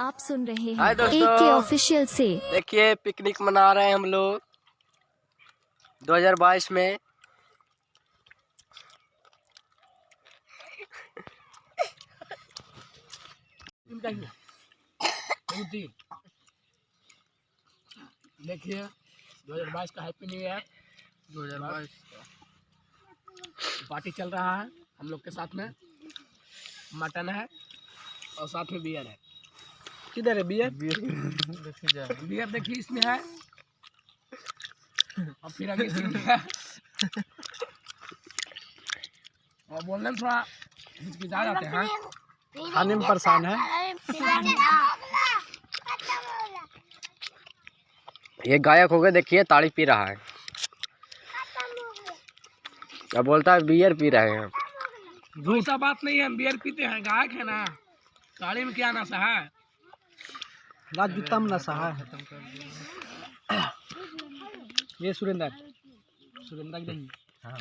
आप सुन रहे हाय हैं दोस्तों, एक के ऑफिशियल से। देखिए पिकनिक मना रहे हैं हम लोग 2022 में। देखिए 2022 का हैप्पी न्यू ईयर। 2022 पार्टी चल रहा है हम लोग के साथ में। मटन है और साथ में बियर है। किधर है बियर? बियर देखिए इसमें है और फिर आगे इसमें है। और बोलने में थोड़ा हिचकिचा जाते हैं, खाने में परेशान है। ये गायक हो गए, देखिए ताड़ी पी रहा है। अब बोलता है बियर पी रहे हैं। ऐसा बात नहीं है, हम बियर पीते हैं, गायक है ना। ताड़ी में क्या नशा है? राजूतम नशा है। ये सुरेंद्र नहीं। हाँ।